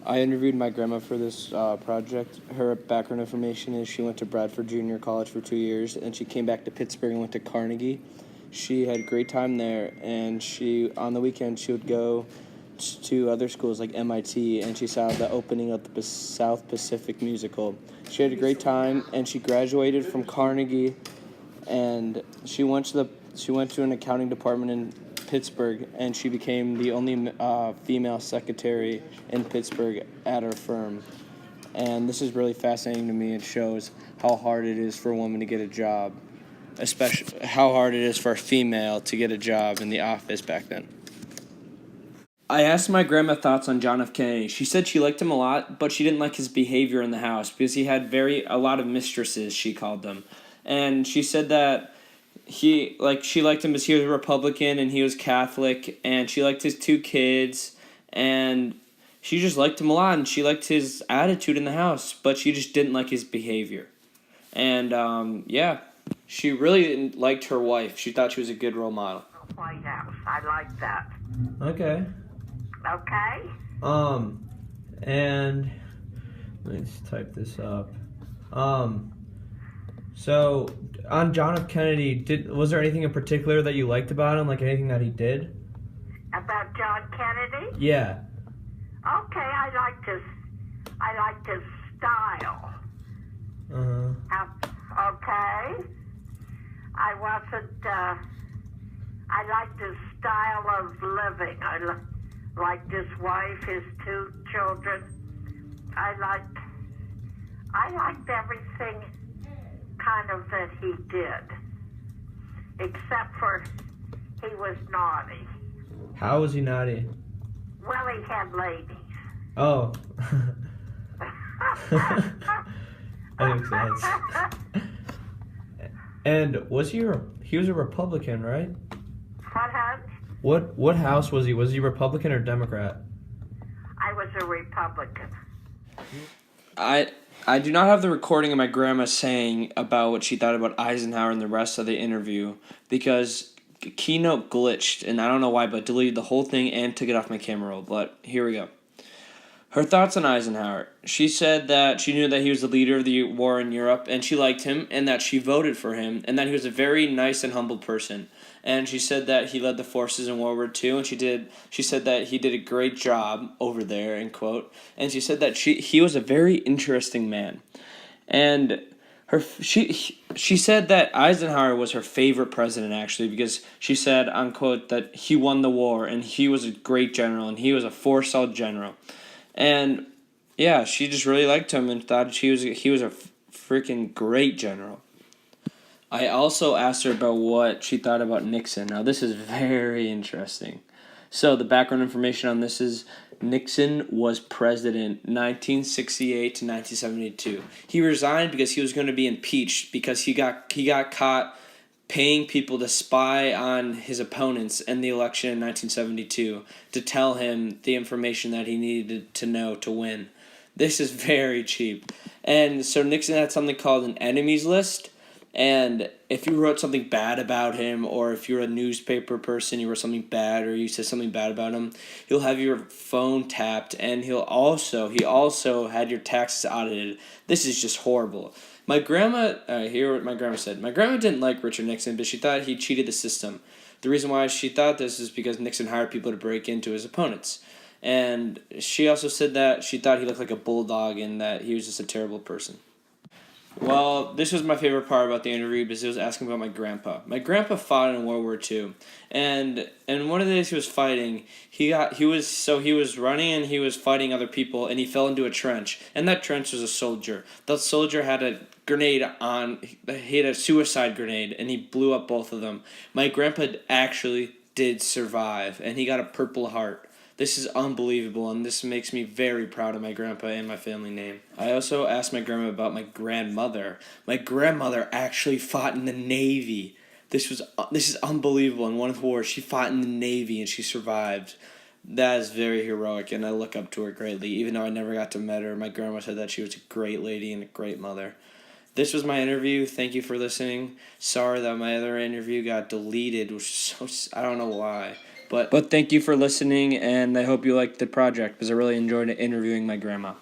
I interviewed my grandma for this project. Her background information is she went to Bradford Junior College for 2 years, and she came back to Pittsburgh and went to Carnegie. She had a great time there, and on the weekend she would go to other schools like MIT, and she saw the opening of the South Pacific Musical. She had a great time, and she graduated from Carnegie, and she went to an accounting department in Pittsburgh, and she became the only female secretary in Pittsburgh at her firm. And this is really fascinating to me. It shows how hard it is for a woman to get a job, especially how hard it is for a female to get a job in the office back then. I asked my grandma thoughts on John F. Kennedy. She said she liked him a lot, but she didn't like his behavior in the house because he had a lot of mistresses, she called them. And she said that she liked him because he was a Republican and he was Catholic, and she liked his 2 kids, and she just liked him a lot, and she liked his attitude in the house, but she just didn't like his behavior. And she really liked her wife. She thought she was a good role model. White House. I like that. Okay. Okay? And let me just type this up. So on John F. Kennedy, was there anything in particular that you liked about him, like anything that he did? About John Kennedy? Yeah. Okay, I liked his style. Okay? I liked his style of living. I liked his wife, his 2 children. I liked everything kind of that he did, except for he was naughty. How was he naughty? Well, he had ladies. Oh. That makes sense. And he was a Republican, right? What, hon? What house was he? Was he Republican or Democrat? I was a Republican. I do not have the recording of my grandma saying about what she thought about Eisenhower and the rest of the interview because Keynote glitched, and I don't know why, but deleted the whole thing and took it off my camera roll. But here we go. Her thoughts on Eisenhower. She said that she knew that he was the leader of the war in Europe, and she liked him, and that she voted for him, and that he was a very nice and humble person. And she said that he led the forces in World War II, and she said that he did a great job over there, end quote. And she said that he was a very interesting man. And she said that Eisenhower was her favorite president, actually, because she said, unquote, that he won the war, and he was a great general, and he was a 4-star general. And yeah, she just really liked him and thought he was a freaking great general. I also asked her about what she thought about Nixon. Now, this is very interesting. So, the background information on this is Nixon was president 1968 to 1972. He resigned because he was going to be impeached because he got caught paying people to spy on his opponents in the election in 1972 to tell him the information that he needed to know to win. This is very cheap. And so Nixon had something called an enemies list. And if you wrote something bad about him, or if you're a newspaper person, you wrote something bad, or you said something bad about him, he'll have your phone tapped, and he also had your taxes audited. This is just horrible. My grandma, hear what my grandma said. My grandma didn't like Richard Nixon, but she thought he cheated the system. The reason why she thought this is because Nixon hired people to break into his opponents. And she also said that she thought he looked like a bulldog and that he was just a terrible person. Well, this was my favorite part about the interview because it was asking about my grandpa. My grandpa fought in World War II, and one of the days he was fighting, he was running and he was fighting other people, and he fell into a trench, and that trench was a soldier. That soldier had a he had a suicide grenade, and he blew up both of them. My grandpa actually did survive, and he got a Purple Heart. This is unbelievable, and this makes me very proud of my grandpa and my family name. I also asked my grandma about my grandmother. My grandmother actually fought in the Navy. This is unbelievable. In one of the wars, she fought in the Navy, and she survived. That is very heroic, and I look up to her greatly. Even though I never got to meet her, my grandma said that she was a great lady and a great mother. This was my interview. Thank you for listening. Sorry that my other interview got deleted, which is I don't know why. But thank you for listening, and I hope you liked the project because I really enjoyed interviewing my grandma.